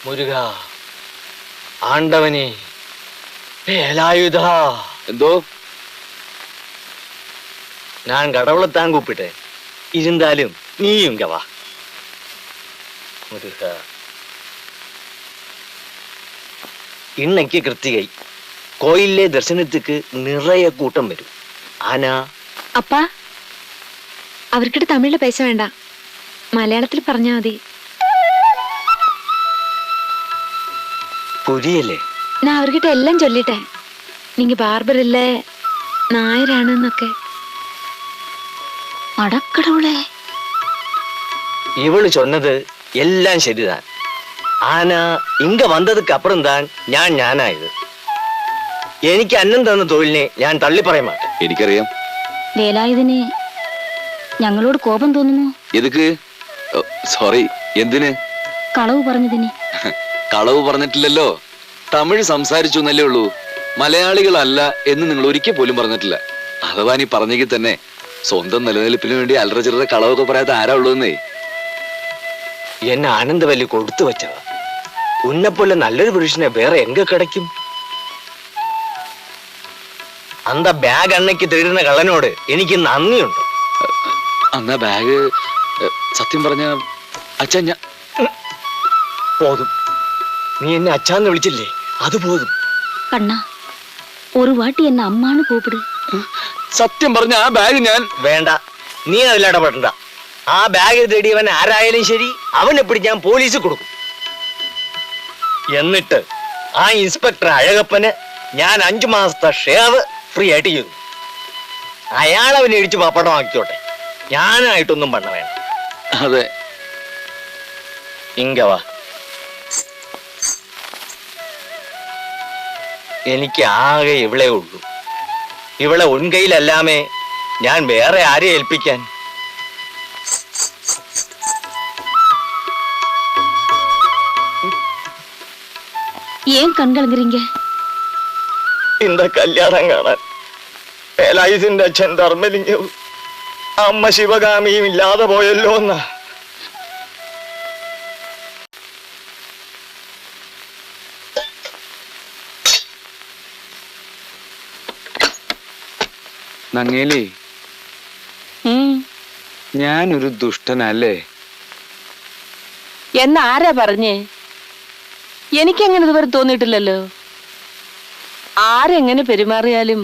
മുരുക, ആണ്ടവനെ, വേലായുധ. എന്തോ? ഞാൻ കടവളത്താൻ കൂപ്പിട്ടെ ഇരുന്നാലും നീയും കവാ മുരുക. இன்னைக்கு கிருத்திகை, கோயிலே தரிசனத்துக்கு நிறைய கூட்டம் வரும். ஆனா அப்பா, അവർക്കിട്ട് തമിഴില് പൈസ വേണ്ട, മലയാളത്തിൽ പറഞ്ഞാ മതി. പുരിയല്ലേ? ഞാൻ അവർക്കിട്ട് എല്ലാം ചൊല്ലിട്ടെ, നീങ്ക ബാർബർ ഇല്ലേ, നായരാണെന്നൊക്കെ. അടക്കടവുളെ, ഇവള് ചൊന്നത് എല്ലാം ശരിതാൻ. ആനാ ഇങ്ക വന്നതുക്ക് അപ്പുറം താൻ ഞാനായത്. എനിക്ക് അന്നം തന്ന തൊഴിലിനെ ഞാൻ തള്ളിപ്പറയാൻ മാട്ടെ. എനിക്കറിയാം. വേലായുധന് ഞങ്ങളോട് കോപം തോന്നുന്നു. എതുക്ക്? സോറി. എന്തിന്? കളവ് പറഞ്ഞതിന്. കളവ് പറഞ്ഞിട്ടില്ലല്ലോ, തമിഴ് സംസാരിച്ചു എന്നല്ലേ ഉള്ളൂ. മലയാളികളല്ല എന്ന് നിങ്ങൾ ഒരിക്കൽ പോലും പറഞ്ഞിട്ടില്ല. അഥവാ നീ പറഞ്ഞെങ്കിൽ തന്നെ സ്വന്തം നിലനിൽപ്പിന് വേണ്ടി അല്ലറ ചില്ലറ കളവൊക്കെ പറയാത്ത ആരാ ഉള്ളൂന്നേ. എന്നെ ആനന്ദവല്ലി കൊടുത്തു വെച്ചവ. ഉന്നെപ്പോലെ നല്ലൊരു പുരുഷനെ വേറെ എങ്ക കിടക്കും? അന്ത ബാഗ് അണ്ണയ്ക്ക് തരുന്ന കള്ളനോട് എനിക്ക് നന്ദിയുണ്ട്. അന്നാ ബാഗ് സത്യം പറഞ്ഞ അച്ഛൻ ഞാൻ പോതും. നീ എന്നെ അച്ഛാന്ന് വിളിച്ചില്ലേ, അത് പോതും. കണ്ണാ, ഒരു വാട്ടി എന്നെ അമ്മാണ് കൂപ്പിട്. സത്യം പറഞ്ഞ ആ ബാഗ് ഞാൻ വേണ്ട, നീ അതിലിടപെടണ്ട. ആ ബാഗ് തേടിയവൻ ആരായാലും ശരി, അവനെ പിടിച്ച് ഞാൻ പോലീസ് കൊടുക്കും. എന്നിട്ട് ആ ഇൻസ്പെക്ടർ അഴകപ്പന് ഞാൻ 5 മാസത്തെ ഷേവ് ഫ്രീ ആയിട്ട് ചെയ്തു. അയാളവനെ ഇടിച്ച് പപ്പടമാക്കിയോട്ടെ, ഞാനായിട്ടൊന്നും പണ വേണ്ട. അതെ, ഇങ്കവാ. എനിക്ക് ആകെ ഇവളെ ഉള്ളൂ. ഇവളെ ഉൻകൈയിലല്ലാമേ ഞാൻ വേറെ ആരെ ഏൽപ്പിക്കാൻ? ഏൻ കൺകളങ്ങീങ്ക? இந்த കല്യാണം കാണാൻ വേലായുധന്റെ അച്ഛൻ ധർമ്മലിംഗവും അമ്മ ശിവകാമിയും ഇല്ലാതെ പോയല്ലോ എന്നാ. നങ്ങേലി, ഞാനൊരു ദുഷ്ടനല്ലേ? എന്നാരാ പറഞ്ഞേ? എനിക്കങ്ങനെ ഇതുവരെ തോന്നിയിട്ടില്ലല്ലോ. ആരെങ്ങനെ പെരുമാറിയാലും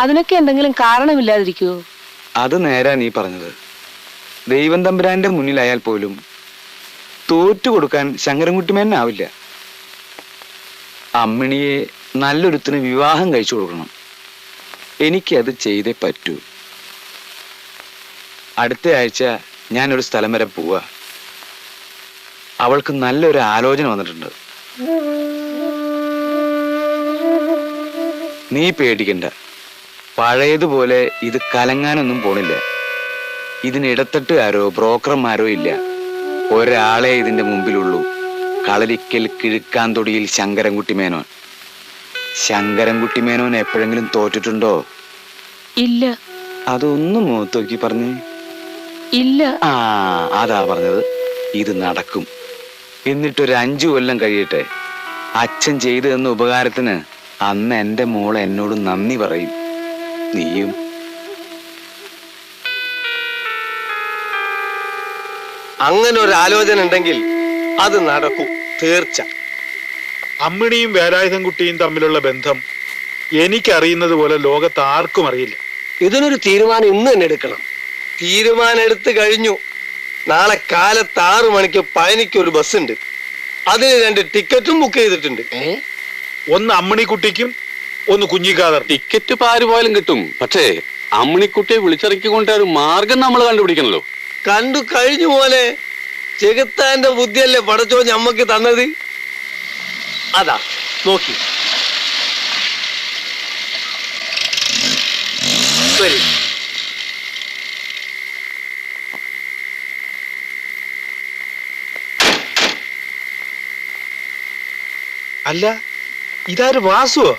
അതിനൊക്കെ എന്തെങ്കിലും കാരണമില്ലാതിരിക്കുവോ? അത് നേരാ നീ പറഞ്ഞത്. ദൈവം തമ്പുരാന്റെ മുന്നിലായാൽ പോലും തോറ്റു കൊടുക്കാൻ ശങ്കരൻകുട്ടിമേനാവില്ല. അമ്മിണിയെ നല്ലൊരുത്തിന് വിവാഹം കഴിച്ചു കൊടുക്കണം. എനിക്കത് ചെയ്തേ പറ്റൂ. അടുത്ത ആഴ്ച ഞാനൊരു സ്ഥലം വരെ പോവാ. അവൾക്ക് നല്ലൊരു ആലോചന വന്നിട്ടുണ്ട്. നീ പേടിക്കണ്ട, പഴയതുപോലെ ഇത് കലങ്ങാനൊന്നും പോണില്ല. ഇതിനിടത്തട്ടുകാരോ ബ്രോക്കർമാരോ ഇല്ല. ഒരാളെ ഇതിന്റെ മുമ്പിലുള്ളൂ, കളരിക്കൽ കിഴുക്കാന്തൊടിയിൽ ശങ്കരൻകുട്ടി മേനോൻ. ശങ്കരൻകുട്ടി മേനോൻ എപ്പോഴെങ്കിലും തോറ്റിട്ടുണ്ടോ? ഇല്ല. അതൊന്നും മുഖത്ത് നോക്കി പറഞ്ഞേ. ഇല്ല. ആ, അതാ പറഞ്ഞത്. ഇത് നടക്കും. എന്നിട്ടൊരു 5 കൊല്ലം കഴിയട്ടെ. അച്ഛൻ ചെയ്തു തന്ന ഉപകാരത്തിന് അന്ന് എന്റെ മോളെ എന്നോട് നന്ദി പറയും. നീയും. അങ്ങനെ ഒരു ആലോചന ഉണ്ടെങ്കിൽ അത് നടക്കും, തീർച്ച. അമ്മിണിയും വേലായുധൻകുട്ടിയും തമ്മിലുള്ള ബന്ധം എനിക്കറിയുന്നത് പോലെ ലോകത്ത് ആർക്കും അറിയില്ല. ഇതിനൊരു തീരുമാനം ഇന്ന് തന്നെ എടുക്കണം. തീരുമാനം എടുത്തു കഴിഞ്ഞു. നാളെ കാലത്ത് 6 മണിക്ക് പഴനിക്ക് ഒരു ബസ് ഉണ്ട്. അതിന് 2 ടിക്കറ്റും ബുക്ക് ചെയ്തിട്ടുണ്ട്. ഒന്ന് അമ്മിണിക്കുട്ടിക്കും ഒന്ന് കുഞ്ഞിക്കാതർ. ടിക്കറ്റ് ഇപ്പൊ ആര് പോയാലും കിട്ടും. പക്ഷേ അമ്മിണിക്കുട്ടിയെ വിളിച്ചിറക്കിക്കൊണ്ട് ഒരു മാർഗം നമ്മൾ കണ്ടുപിടിക്കണല്ലോ. കണ്ടു കഴിഞ്ഞു പോലെ. ചെകുത്താന്റെ ബുദ്ധിയല്ലേ പടച്ചോ ഞമ്മക്ക് തന്നത്. അതാ നോക്കി വരി. അല്ല, ഇതാര് വാസുവോ?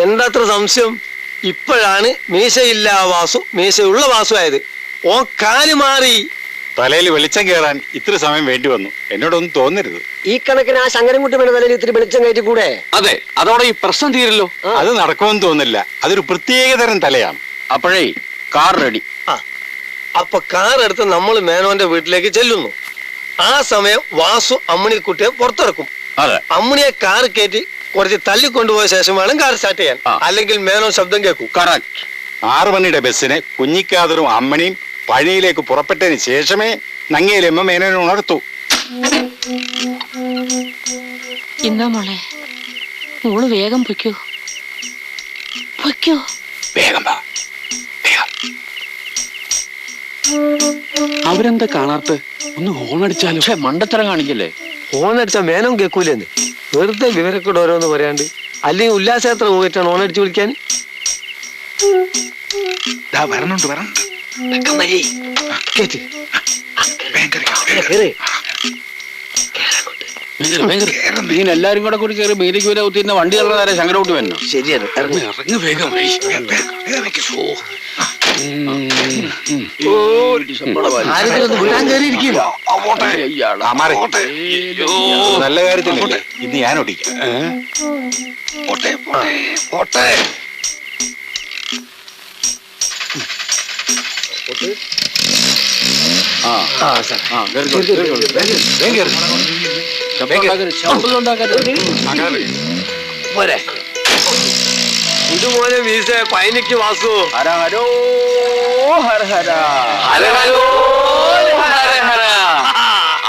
എന്താത്ര സംശയം? ഇപ്പോഴാണ് മീശയില്ല വാസു മീശയുള്ള വാസു ആയത്. ഓ കാല് മാറി. തലയിൽ വെളിച്ചം കയറാൻ ഇത്ര സമയം വേണ്ടി വന്നു. എന്നോടൊന്നും തോന്നരുത്. ഈ കണക്കിന് ആ ശങ്കരൻകുട്ടി വേണ്ട തലയിൽ ഇത്തിരി വെളിച്ചം കയറ്റി കൂടെ? അതെ, അതോടെ ഈ പ്രശ്നം തീരല്ലോ. അത് നടക്കുമെന്ന് തോന്നില്ല. അതൊരു പ്രത്യേകതരം തലയാണ്. അപ്പോഴേ കാർ റെഡി. അപ്പൊ കാർ എടുത്ത് നമ്മൾ മേനോന്റെ വീട്ടിലേക്ക് ചെല്ലുന്നു. ആ സമയം വാസു അമ്മിണിക്കുട്ടിയെ പുറത്തിറക്കും. അതെ, അമ്മിണിയെ കാർ കയറ്റി കുറച്ച് തള്ളിക്കൊണ്ടുപോയ ശേഷം വേണം കാർ സ്റ്റാർട്ട് ചെയ്യാൻ. അല്ലെങ്കിൽ മേനോൻ ശബ്ദം കേൾക്കും. കറക്റ്റ്. 6 മണിയുടെ ബസ്സിന് കുഞ്ഞിക്കാതറും അമ്മണിയും പഴനിയിലേക്ക് പുറപ്പെട്ടതിന് ശേഷമേ നങ്ങേലമ്മ മേനോനെ ഉണർത്തു. ഇന്നാ മോളെ, മോള് വേഗം പൊയ്ക്കോ. പൊയ്ക്കോ. വേഗം വാ. അവരെന്താ കാണാത്ത? ഒന്ന് ഹോണടിച്ചാലോ? മണ്ടത്തരം കാണിക്കല്ലേ? ഓണടിച്ച മേനോൻ കേൾക്കൂലെന്ന്. വെറുതെ വിവരക്കൂടെ ഓരോന്ന് പറയാണ്ട്. അല്ലെങ്കിൽ ഉല്ലാസയാത്ര പോയിട്ടാണ് ഓണടിച്ച് വിളിക്കാൻ. വരണുണ്ട്. ഇങ്ങനെ എല്ലാരും കൂടെ കൂടി കയറി മീതിക്ക് വരെ കുത്തിരുന്ന വണ്ടി കയറുന്നവരെ ശങ്കരോട്ട് വന്നു. ശരിയാണ്. ഇറങ്ങി വേഗം. നല്ല കാര്യത്തിലല്ലേ ഇന്ന് ഞാൻ ഓടിക്കാം. ഇതുപോലെ വീസ പൈനിക്ക് വാസു.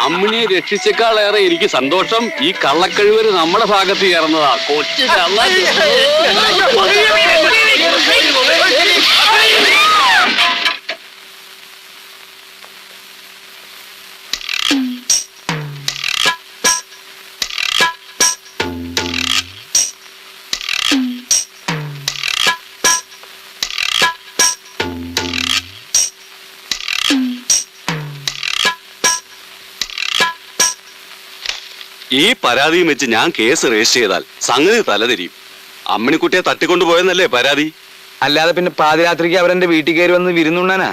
അമ്മിണിയെ രക്ഷിച്ചേക്കാളേറെ എനിക്ക് സന്തോഷം ഈ കള്ളക്കഴിവര് നമ്മുടെ ഭാഗത്ത് ചേർന്നതാ. കൊച്ചു കള്ള. ഈ പരാതിയും വെച്ച് ഞാൻ കേസ് രജിസ്റ്റർ ചെയ്താൽ സംഗതി തലതിരിയും. അമ്മിണിക്കുട്ടിയെ തട്ടിക്കൊണ്ടുപോയെന്നല്ലേ പരാതി? അല്ലാതെ പിന്നെ പാതിരാത്രിക്ക് അവരെന്റെ വീട്ടിൽ കയറി വന്ന് വിരുന്നുണ്ണാനാ?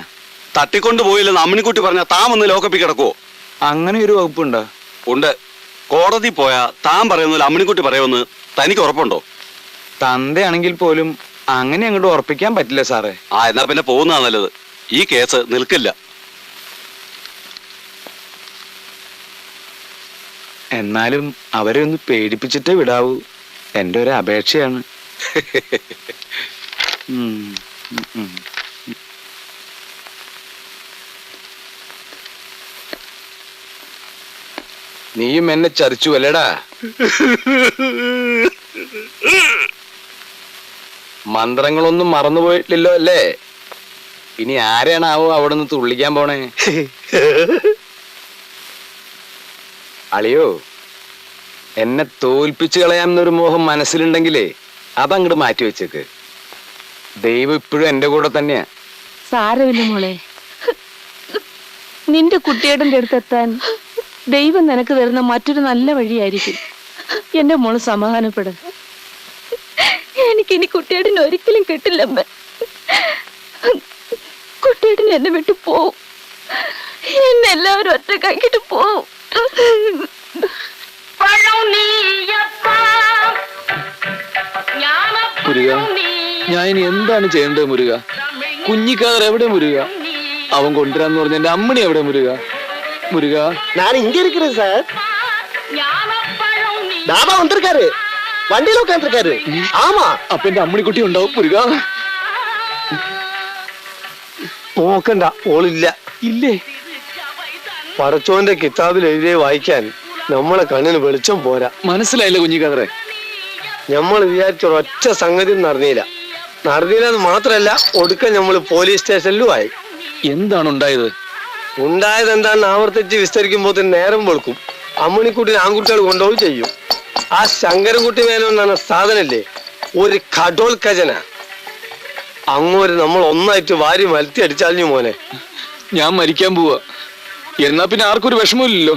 തട്ടിക്കൊണ്ടുപോയില്ലെന്ന് അമ്മിണിക്കുട്ടി പറഞ്ഞാൽ താൻ ഒന്ന് ലോക്കപ്പിൽ കിടക്കുവോ? അങ്ങനെ ഒരു വകുപ്പുണ്ടോ? ഉണ്ട്. കോടതി പോയാ താൻ പറയുന്ന അമ്മിണിക്കുട്ടി പറയുമെന്ന് തനിക്ക് ഉറപ്പുണ്ടോ? തന്തയാണെങ്കിൽ പോലും അങ്ങനെ അങ്ങോട്ട് ഉറപ്പിക്കാൻ പറ്റില്ല സാറേ. എന്നാ പിന്നെ പോകുന്നതാ നല്ലത്. ഈ കേസ് നിൽക്കില്ല. എന്നാലും അവരെ ഒന്ന് പേടിപ്പിച്ചിട്ടേ വിടാവൂ. എൻ്റെ ഒരു അപേക്ഷയാണ്. നീയും എന്നെ ചതിച്ചു അല്ലേടാ? മന്ത്രങ്ങളൊന്നും മറന്നുപോയിട്ടില്ലല്ലോ അല്ലേ? ഇനി ആരെയാണാവോ അവിടെ നിന്ന് തുള്ളിക്കാൻ പോണേ? അളിയോ, എന്നെ തോൽപ്പിച്ചു കളയാമെന്നൊരു മോഹം മനസ്സിലുണ്ടെങ്കിലേ അതങ്ങോട്ട് മാറ്റി വെച്ചേക്ക്. ദൈവം ഇപ്പോഴും എന്റെ കൂടെ തന്നെയാ. സാരമില്ല മോളെ, നിന്റെ കുട്ടിയേടന്റെ അടുത്തെത്താൻ ദൈവം നിനക്ക് തരുന്ന മറ്റൊരു നല്ല വഴിയായിരിക്കും. എന്റെ മോള് സമാധാനപ്പെടും. എനിക്കിനി കുട്ടിയേടന് ഒരിക്കലും കിട്ടില്ലമ്മ. കുട്ടിയേടന് എന്നെ വിട്ടു പോവും. എന്നെ എല്ലാവരും ഒറ്റക്കാക്കിട്ട് പോവും. മുരുക, ഞാൻ ഇനി എന്താണ് ചെയ്യേണ്ടത് മുരുക? കുഞ്ഞിക്കാതർ എവിടെ മുരുക? അവൻ കൊണ്ടുവരാന്ന് പറഞ്ഞ എന്റെ അമ്മണി എവിടെ മുരുക? മുരുക, ഞാൻ ഇങ്ങ இருக்கிறேன் சார். தாபா வந்திருக்காரு, வண்டியில உட்காந்துருக்காரு. ஆமா, അപ്പൊ എന്റെ അമ്മണിക്കുട്ടി ഉണ്ടാവും മുരുക. നോക്കണ്ട, ഓളില്ല. ഇല്ലേ? പടച്ചോന്റെ കിതാബിൽ എഴുതിയ വായിക്കാൻ നമ്മളെ കണ്ണിന് വെളിച്ചം പോരാ. മനസ്സിലായില്ല കുഞ്ഞിക്കാതറെ? നമ്മൾ വിചാരിച്ച ഒറ്റ സംഗതി നടന്നില്ലെന്ന് മാത്രല്ല, ഒടുക്ക നമ്മൾ പോലീസ് സ്റ്റേഷനിലും ആയി. എന്താണ് ഉണ്ടായത്? ഉണ്ടായത് എന്താണെന്ന് ആവർത്തിച്ച് വിസ്തരിക്കുമ്പോൾ നേരം വെളുക്കും. അമ്മണിക്കുട്ടിനെ ആൺകുട്ടികൾ കൊണ്ടുപോയി ചെയ്യും. ആ ശങ്കരൻകുട്ടി മേനോന്നാണ് സാധനല്ലേ, ഒരു കടോൽ ഖജന. അങ്ങോട്ട് നമ്മൾ ഒന്നായിട്ട് വാരി മലത്തി അടിച്ചാലിഞ്ഞു മോനെ. ഞാൻ മരിക്കാൻ പോവാ. എന്നാ പിന്നെ ആർക്കൊരു വിഷമമില്ലല്ലോ.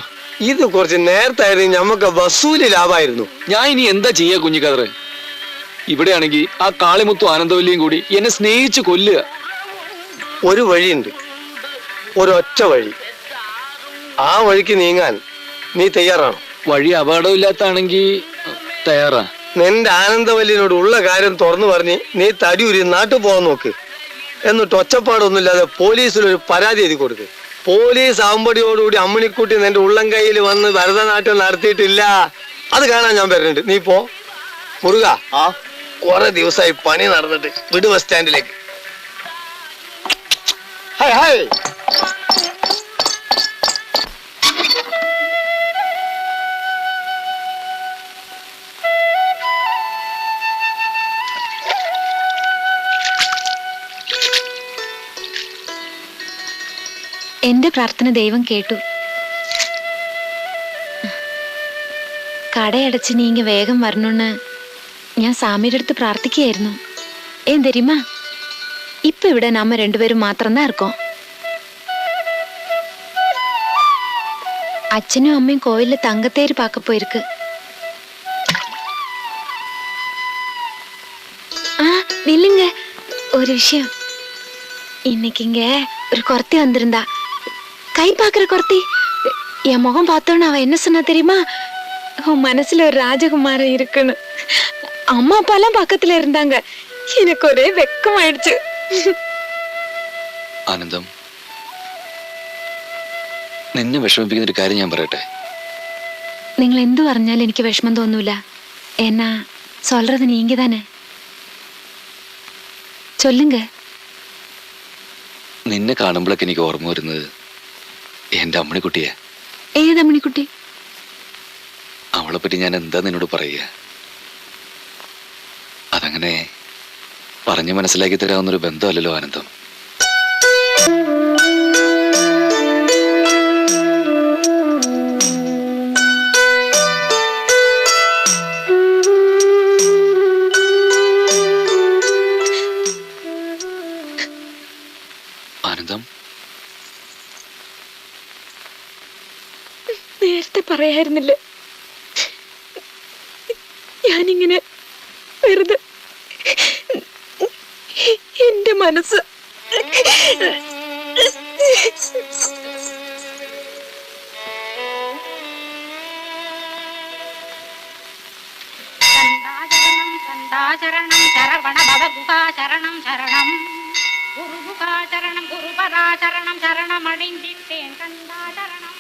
ഇത് കുറച്ച് നേരത്തായിരുന്നു ഞമ്മക്ക് വസൂലി ലാഭമായിരുന്നു. ഞാൻ ഇനി എന്താ ചെയ്യാ കുഞ്ഞിക്കാതറെ? ഇവിടെയാണെങ്കിൽ ആ കാളിമുത്തും ആനന്ദവല്ലിയും കൂടി എന്നെ സ്നേഹിച്ച് കൊല്ലുക. ഒരു വഴിയുണ്ട്, ഒരൊറ്റ വഴി. ആ വഴിക്ക് നീങ്ങാൻ നീ തയ്യാറാണോ? വഴി അപകടമില്ലാത്താണെങ്കിൽ തയ്യാറാ. നിന്റെ ആനന്ദവല്ലിനോട് ഉള്ള കാര്യം തുറന്നു പറഞ്ഞ് നീ തടിയൂരി നാട്ടിൽ പോകാൻ നോക്ക്. എന്നിട്ട് ഒച്ചപ്പാടൊന്നുമില്ലാതെ പോലീസിലൊരു പരാതി എഴുതി കൊടുക്ക്. പോലീസ് ആവുമ്പടിയോടുകൂടി അമ്മിണിക്കുട്ടി നിന്റെ ഉള്ളം കയ്യിൽ വന്ന് ഭരതനാട്യം നടത്തിയിട്ടില്ല. അത് കാണാൻ ഞാൻ വരുന്നുണ്ട്. നീ പോ മുരുക. കുറെ ദിവസമായി പണി നടന്നിട്ട് വിട് ബസ് സ്റ്റാൻഡിലേക്ക്. Hi hi. എന്റെ പ്രാർത്ഥന ദൈവം കേട്ടു. കടയടച്ച് നീங்க വേഗം വരണമെന്ന് ഞാൻ സാമിയുടെ അടുത്ത് പ്രാർത്ഥിക്കുകയായിരുന്നു. ഏൻ தெரியுமா, ഇപ്പൊ ഇവിടെ നമ്മ രണ്ടുപേരും മാത്രം தான் இருக்கோம். അച്ഛനും അമ്മയും കോവിലില് തങ്കത്തേര് பார்க்க போயிருக்கு. நில்லுங்க, ஒரு விஷயம். இன்னைக்கு இங்க ஒரு குறத்தி வந்திருந்தா, கை பாக்குற குறத்தி. என் முகம் பார்த்தோன்னு அவ என்ன சொன்னா தெரியுமா, உன் மனசுல ஒரு ராஜகுமாரன் இருக்குன்னு. அம்மா அப்பா எல்லாம் பக்கத்துல இருந்தாங்க. எனக்கு ஒரே வெக்கமாயிடுச்சு. ആനന്ദം, നിന്നെ വിഷമിപ്പിക്കുന്ന ഒരു കാര്യം ഞാൻ പറയട്ടെ. നിങ്ങൾ എന്തു പറഞ്ഞാലും എനിക്ക് വിഷമം തോന്നൂല. എന്നാ சொல்றது நீங்க தானே, சொல்லுங்க. നിന്നെ കാണുമ്പോഴൊക്കെ എനിക്ക് ഓർമ്മ വരുന്നത് എന്റെ അമ്മണിക്കുട്ടിയെ. ഏത് അമ്മണിക്കുട്ടി? അവളെ പറ്റി ഞാൻ എന്താ നിന്നോട് പറയുക? അതങ്ങനെ പറഞ്ഞു മനസ്സിലാക്കി തരാവുന്നൊരു ബന്ധമല്ലല്ലോ ആനന്ദം. ആനന്ദം, നേരത്തെ പറയായിരുന്നില്ലേ ഞാനിങ്ങനെ വെറുതെ എന്റെ മനസ്സ് ശരണം ശരവണ ഭവഗുഹാ ശരണം ശരണം ഗുരുഗുഹാചരണം ഗുരുപദാചരണം ശരണമടിന്തിട്ടേൻ കണ്ടാചരണം.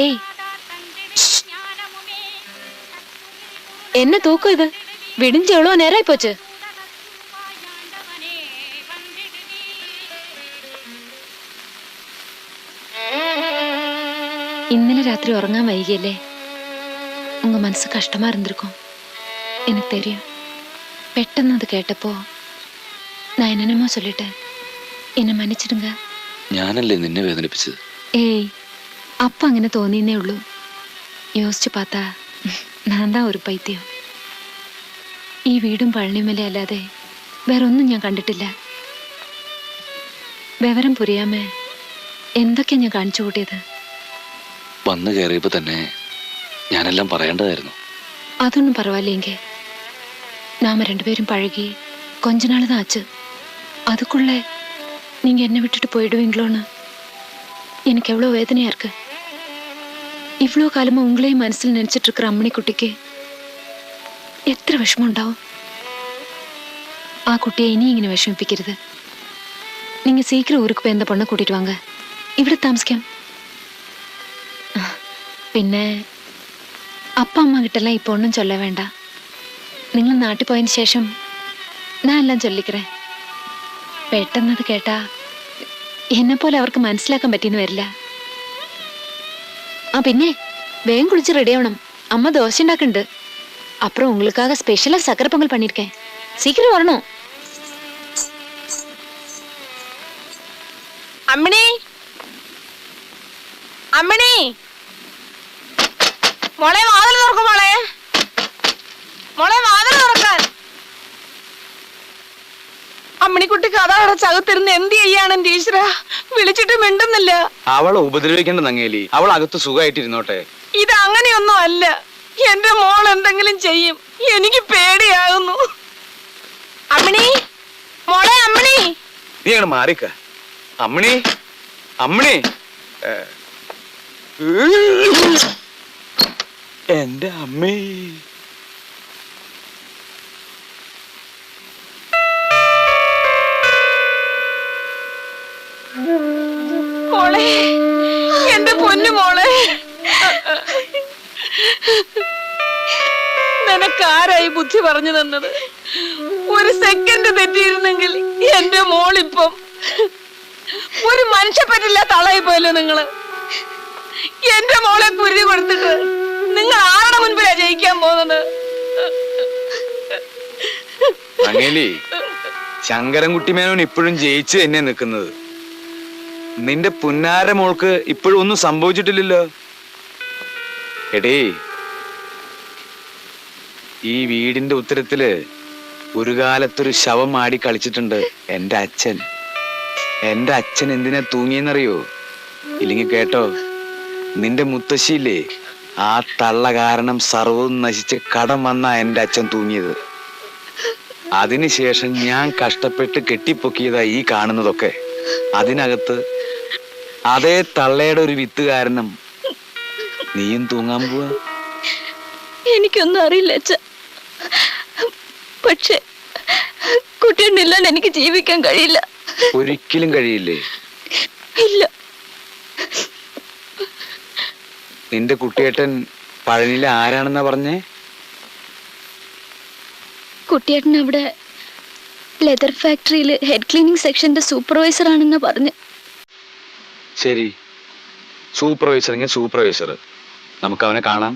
ഏയ്, என்ன தூக்கம் இது? விடிஞ்சு எவ்வளவு நேரம் ஆயி போச்சு. ഇന്നലെ രാത്രി ഉറങ്ങാൻ വൈകിയല്ലേ? ഉங்க മനസ്സ് കഷ്ടമാ இருந்திருக்கும், எனக்கு தெரியும். പെട്ടെന്ന് അത് കേട്ടപ്പോ ഞാൻ എന്നമോ சொல்லிட்டேன். എന്നെ മன்னிச்சிடுங்க. ഞാനല്ലേ നിന്നെ വേദനിപ്പിച്ചത്? ഏയ്, അപ്പ അങ്ങനെ തോന്നിയെന്നേ ഉള്ളൂ. യോസിച്ചു പാത്താ ഞാൻ താ ഒരു പൈത്യം. ഈ വീടും പഴനിമല അല്ലാതെ വേറൊന്നും ഞാൻ കണ്ടിട്ടില്ല. വിവരം പുരിയാമേ എന്തൊക്കെയാ ഞാൻ കാണിച്ചു കൂട്ടിയത്. വന്നു കയറിയപ്പോ തന്നെ ഞാനെല്ലാം പറയേണ്ടതായിരുന്നു. അതൊന്നും പറവാല്ലെങ്കിൽ നാമ രണ്ടുപേരും പഴകി கொஞ்ச நாள் தான் ஆச்சு. அதுக்குள்ள நீங்க என்ன விட்டுட்டு போயிடுவீங்களோன்னு எனக்கு எவ்வளோ வேதனையா இருக்கு. இவ்வளோ காலமா உங்களையும் மனசில் நினைச்சிட்டு இருக்கிற அம்மணிக்குட்டிக்கு എത്ര വിഷമം ഉണ്ടാവും. ആ കുട്ടിയെ ഇനി ഇങ്ങനെ വിഷമിപ്പിക്കരുത്. நீங்க சீக்கிரம் ஊருக்கு போய் அந்த பொண்ணை கூட்டிட்டு வாங்க. ഇവിടെ താമസിക്കാം. പിന്നെ அப்பா அம்மா கிட்டலாம் இப்போ ஒன்றும் சொல்ல வேண்டாம். നിങ്ങൾ നാട്ടിൽ പോയതിന് ശേഷം ഞാൻ എല്ലാം ചൊല്ലിக்கிறேன். പെട്ടെന്നത് കേട്ടാ എന്നെ പോലെ അവർക്ക് മനസ്സിലാക്കാൻ പറ്റിയെന്ന് വരില്ല. ആ പിന്നെ വേഗം കുളിച്ച് റെഡി ആവണം. അമ്മ ദോശ ഉണ്ടാക്കുന്നുണ്ട്. அப்புறம் உங்களுக்காக ஸ்பெஷலா சக்கரை பொங்கல் பண்ணிருக்கேன். சீக்கிரம் வரணும். അമ്മിണി, അമ്മിണി, മോളെ വാതിൽ തുറക്കും. മോളെ, മോളെ വാതിൽ തുറക്കാൻ. അമ്മിണിക്കുട്ടിക്ക് അതാ അടച്ചകത്തിരുന്ന് എന്ത് ചെയ്യാണ് എന്റെ ഈശ്വര? വിളിച്ചിട്ട് മിണ്ടുന്നില്ല. അവളെ ഉപദ്രവിക്കേണ്ട നങ്ങേലി, അവൾ അകത്ത് സുഖമായിട്ടിരുന്നോട്ടെ. ഇത് അങ്ങനെയൊന്നും അല്ല. എന്റെ മോൾ എന്തെങ്കിലും ചെയ്യും, എനിക്ക് പേടിയാകുന്നു. അമ്മിണി, മോളെ അമ്മിണി. നീ അങ്ങനെ മാറിക്ക. അമ്മിണി അമ്മിണി എന്റെ അമ്മേ. മോളെ, എന്റെ പൊന്നു മോളെ, നിനക്കാരായി ബുദ്ധി പറഞ്ഞു തന്നത്? ഒരു സെക്കൻഡ് തെറ്റിയിരുന്നെങ്കിൽ എന്റെ മോളിപ്പം ഒരു മനുഷ്യപ്പറ്റില്ലാത്ത ആളായി പോയല്ലോ നിങ്ങള്. എന്റെ മോളെ കുരുതി കൊടുത്തിട്ട് നിങ്ങൾ ആരുടെ മുൻപിലാ ജയിക്കാൻ പോകുന്നത്? അങ്ങേലി, ശങ്കരൻകുട്ടി മേനോൻ ഇപ്പോഴും ജയിച്ച് തന്നെ നിൽക്കുന്നത്. നിന്റെ പുന്നാര മോൾക്ക് ഇപ്പോഴും ഒന്നും സംഭവിച്ചിട്ടില്ലല്ലോ. എടേ, ഈ വീടിന്റെ ഉത്തരത്തില് ഒരു കാലത്തൊരു ശവം ആടി കളിച്ചിട്ടുണ്ട് എന്റെ അച്ഛൻ. എന്റെ അച്ഛൻ എന്തിനാ തൂങ്ങിയെന്നറിയോ? ഇല്ലെങ്കിൽ കേട്ടോ, നിന്റെ മുത്തശ്ശിയില്ലേ, ആ തള്ള കാരണം സർവ്വവും നശിച്ച് കടം വന്നാ എന്റെ അച്ഛൻ തൂങ്ങിയത്. അതിനുശേഷം ഞാൻ കഷ്ടപ്പെട്ട് കെട്ടിപ്പൊക്കിയതാ ഈ കാണുന്നതൊക്കെ. അതിനകത്ത് അതേ തള്ളയുടെ ഒരു വിത്ത് കാരണം നീയും തൂങ്ങാൻ പോവാ. എനിക്കൊന്നും അറിയില്ല അച്ഛ. പക്ഷെ കുട്ടിയുണ്ടില്ലാണ്ട് എനിക്ക് ജീവിക്കാൻ കഴിയില്ല. ഒരിക്കലും കഴിയില്ലേ? ഇല്ല. നിന്റെ കുട്ടിയേട്ടൻ പഴനിയിലെ ആരാണെന്നാ പറഞ്ഞേ? കുട്ടിയേട്ടൻ അവിടെ ലെതർ ഫാക്ടറിയിൽ ഹെഡ് ക്ലീനിങ് സെക്ഷന്റെ സൂപ്പർവൈസർ ആണെന്ന് പറഞ്ഞു. ശരി, സൂപ്പർവൈസർ സൂപ്പർവൈസർ. നമുക്ക് അവനെ കാണാം.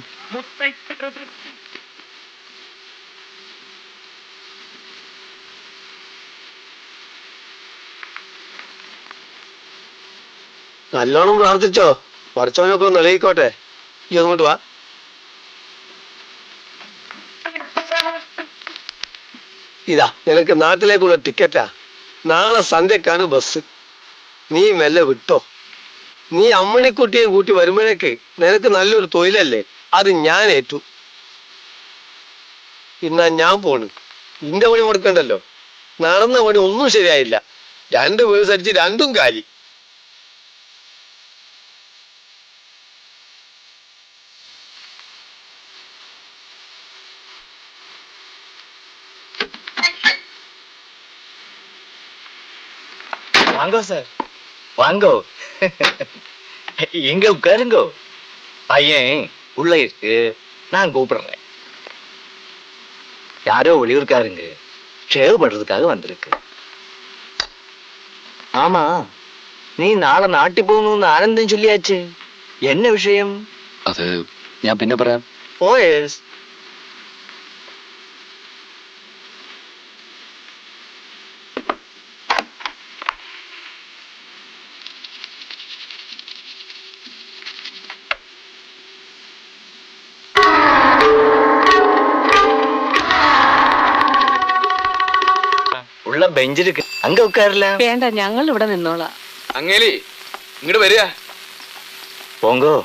നല്ലോണം പ്രാർത്ഥിച്ചോ, പഠിച്ചവനൊക്കെ ഒന്ന് നിലയിക്കോട്ടെ. ഈ അങ്ങോട്ട് വാ. ഇതാ നിനക്ക് നാട്ടിലേക്കുള്ള ടിക്കറ്റാ. നാളെ സന്ധ്യക്കാണ് ബസ്. നീ മെല്ലെ വിട്ടോ. നീ അമ്മണിക്കുട്ടിയെ കൂട്ടി വരുമ്പോഴേക്ക് നിനക്ക് നല്ലൊരു തൊഴിലല്ലേ, അത് ഞാൻ ഏറ്റു. ഇന്നാ ഞാൻ പോണ്. ഇന്റെ പണി കൊടുക്കണ്ടല്ലോ. നടന്ന പണി ഒന്നും ശരിയായില്ല. 2 വീഴ്ച അടിച്ച് 2ഉം കാലി. வாங்கோ சார், வாங்கோ. எங்க உட்காருங்கோ. பையன் உள்ள இருக்கு, நான் கூப்பிடுறேன். யாரோ வெளியூர்காருங்க ஷேவ் பண்றதுக்காக வந்திருக்கு. ஆமா, நீ നാളെ നാട്ടിൽ പോകുന്നു ആനന്ദം ചൊല്ലിയാச்சு. என்ன விஷயம்? അത് ഞാൻ പിന്നെ പറയാം. പോയേസ്. ഉള്ള ബെഞ്ചിലേക്ക് അങ്ങ് ഉட்காരல. വേണ്ട, ഞങ്ങൾ ഇവിടെ നിന്നോളാം. അങ്ങേലി, ഇങ്ങോട്ട് വരിക. പോങ്കോ.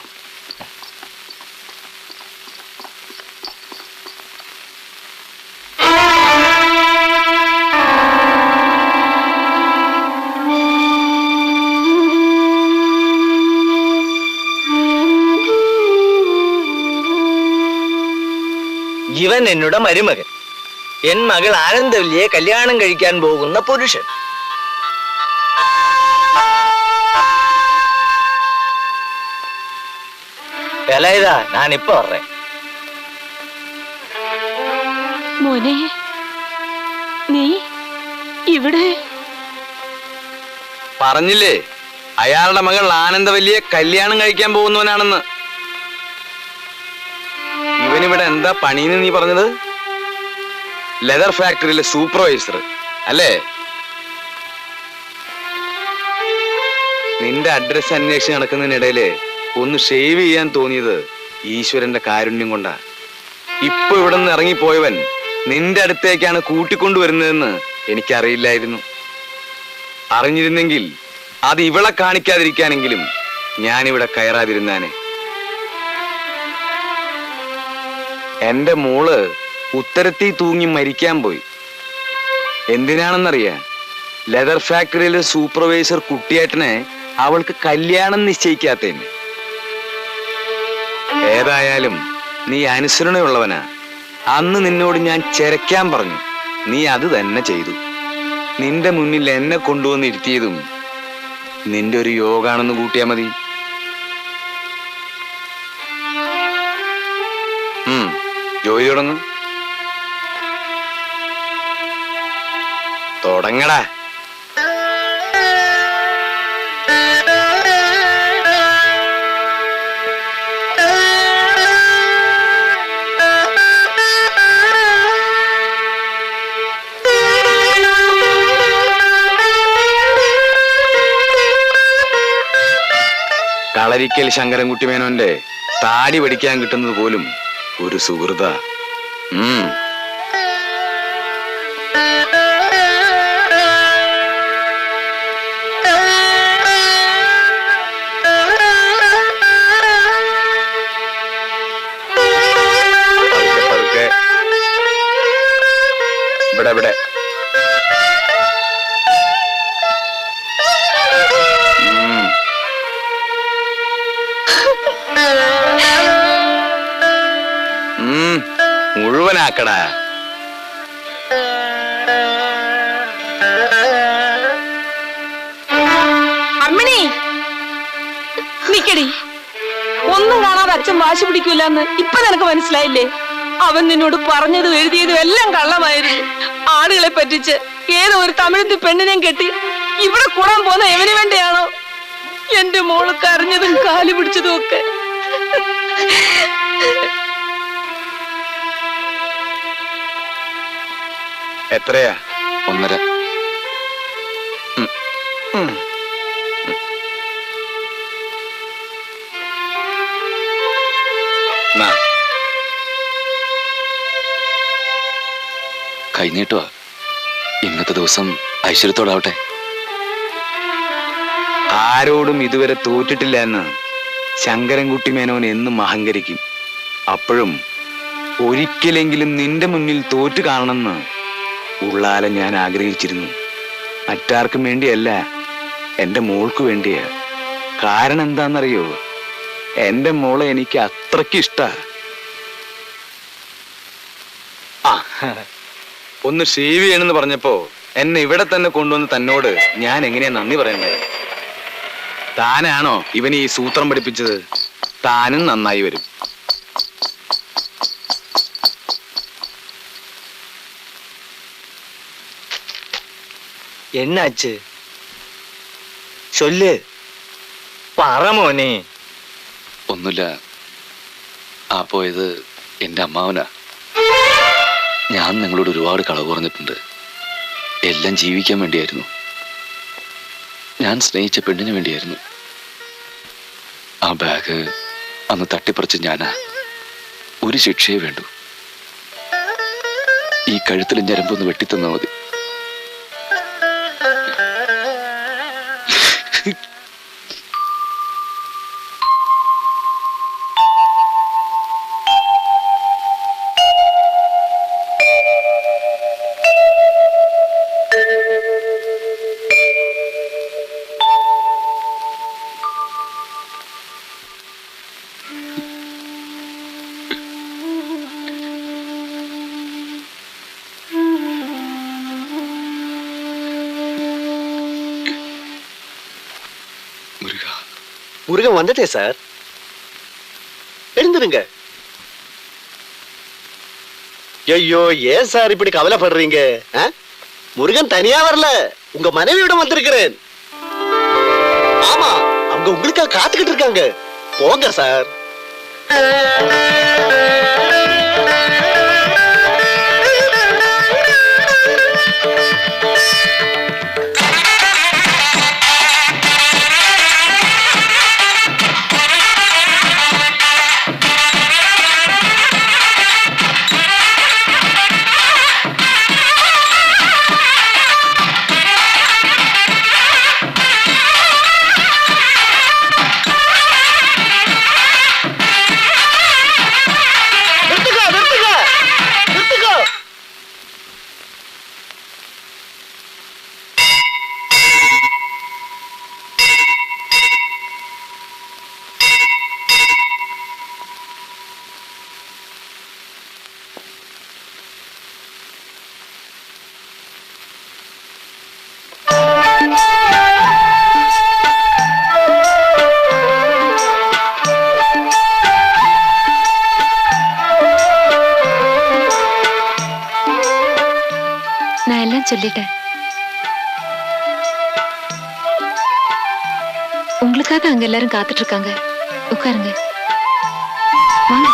ഇവൻ എന്നോട് മരുമകൻ, എൻ മകൾ ആനന്ദവല്ലിയെ കല്യാണം കഴിക്കാൻ പോകുന്ന പുരുഷൻ. ഇതാ ഞാനിപ്പോ പറഞ്ഞേ. മോനെ, നീ ഇവിടെ? പറഞ്ഞില്ലേ അയാളുടെ മകൾ ആനന്ദവല്ലിയെ കല്യാണം കഴിക്കാൻ പോകുന്നവനാണെന്ന്. ഇവനിവിടെ എന്താ പണിന്ന് നീ പറഞ്ഞത്? ലെതർ ഫാക്ടറിയിലെ സൂപ്പർവൈസർ അല്ലേ? നിന്റെ അഡ്രസ് അന്വേഷിച്ച് നടക്കുന്നതിനിടയില് ഒന്ന് ഷേവ് ചെയ്യാൻ തോന്നിയത് ഈശ്വരന്റെ കാരുണ്യം കൊണ്ടാ. ഇപ്പൊ ഇവിടെ നിന്ന് ഇറങ്ങിപ്പോയവൻ നിന്റെ അടുത്തേക്കാണ് കൂട്ടിക്കൊണ്ടുവരുന്നതെന്ന് എനിക്കറിയില്ലായിരുന്നു. അറിഞ്ഞിരുന്നെങ്കിൽ അത് ഇവളെ കാണിക്കാതിരിക്കാനെങ്കിലും ഞാനിവിടെ കയറാതിരുന്നാനെ. എന്റെ മോള് ഉത്തരത്തിൽ തൂങ്ങി മരിക്കാൻ പോയി. എന്തിനാണെന്നറിയാ? ലെതർ ഫാക്ടറിയിലെ സൂപ്പർവൈസർ കുട്ടിയേട്ടനെ അവൾക്ക് കല്യാണം നിശ്ചയിക്കാത്തതിന്. ഏതായാലും നീ അനുസരണയുള്ളവനാ. അന്ന് നിന്നോട് ഞാൻ ചെരക്കാൻ പറഞ്ഞു, നീ അത് തന്നെ ചെയ്തു. നിന്റെ മുന്നിൽ എന്നെ കൊണ്ടുവന്ന് ഇരുത്തിയതും നിന്റെ ഒരു യോഗാണെന്ന് കൂട്ടിയാ മതി. ജോലി തുടങ്ങടാ. കളരിക്കൽ ശങ്കരൻകുട്ടി മേനോന്റെ താടി പഠിക്കാൻ കിട്ടുന്നത് പോലും ഒരു സുഹൃത. ഇവിടെ മുഴുവനാക്കടാ. അമ്മിണി നിക്കടി. ഒന്നും കാണാതെ അച്ഛൻ വാശി പിടിക്കൂലെന്ന് ഇപ്പൊ നിനക്ക് മനസ്സിലായില്ലേ? അവൻ നിന്നോട് പറഞ്ഞതും എഴുതിയതും എല്ലാം കള്ളമായിരുന്നു. ആടുകളെ പറ്റിച്ച് ഏതോ ഒരു തമിഴത്തി പെണ്ണിനെയും കെട്ടി ഇവിടെ കൂടാൻ പോകുന്ന എവന് വേണ്ടിയാണോ എന്റെ മോള് കരഞ്ഞതും കാലു പിടിച്ചതും ഒക്കെ? എത്രയാ? 1.5. കൈനീട്ടുവാ. ഇന്നത്തെ ദിവസം ഐശ്വര്യത്തോടാവട്ടെ. ആരോടും ഇതുവരെ തോറ്റിട്ടില്ല എന്ന് ശങ്കരൻകുട്ടി മേനോൻ എന്നും അഹങ്കരിക്കും. അപ്പോഴും ഒരിക്കലെങ്കിലും നിന്റെ മുന്നിൽ തോറ്റു കാണണമെന്ന് ഉള്ളാലെ ഞാൻ ആഗ്രഹിച്ചിരുന്നു. മറ്റാർക്കും വേണ്ടിയല്ല, എന്റെ മോൾക്ക് വേണ്ടിയാ. കാരണം എന്താണെന്നറിയോ? എന്റെ മോളെ എനിക്ക് അത്രയ്ക്ക് ഇഷ്ടാ. ഒന്ന് ഷേവ് ചെയ്യണമെന്ന് പറഞ്ഞപ്പോ എന്നെ ഇവിടെ തന്നെ കൊണ്ടുവന്ന് തന്നോട് ഞാൻ എങ്ങനെയാ നന്ദി പറയണ്ടേ? താനാണോ ഇവന് ഈ സൂത്രം പഠിപ്പിച്ചത്? താനും നന്നായി വരും. എന്നാച്ച് ചൊല്ല്, പറ മോനെ. ഒന്നുമില്ല. ആ പോയത് എന്റെ അമ്മാവനാ. ഞാൻ നിങ്ങളോട് ഒരുപാട് കളവ് പറഞ്ഞിട്ടുണ്ട്. എല്ലാം ജീവിക്കാൻ വേണ്ടിയായിരുന്നു. ഞാൻ സ്നേഹിച്ച പെണ്ണിന് വേണ്ടിയായിരുന്നു. ആ ബാഗ് അന്ന് തട്ടിപ്പറിച്ച് ഞാനാ. ഒരു ശിക്ഷയെ വേണ്ടു. ഈ കഴുത്തിൽ ഞരമ്പൊന്ന് വെട്ടിത്തന്നാ മതി. முருகன் வந்துட்டே சார். எழுந்துருங்க. ஐயோ, ஏன் சார் இப்படி கவலைப்படுறீங்க? முருகன் தனியா வரல, உங்க மனைவியிடம் வந்திருக்கிறேன். ஆமா, அவங்க உங்களுக்காக காத்துக்கிட்டு இருக்காங்க. போங்க சார். சொல்லிட்டேன். உங்களுக்காக அங்க எல்லாரும் காத்துட்டு இருக்காங்க. உட்காருங்க. வாங்க.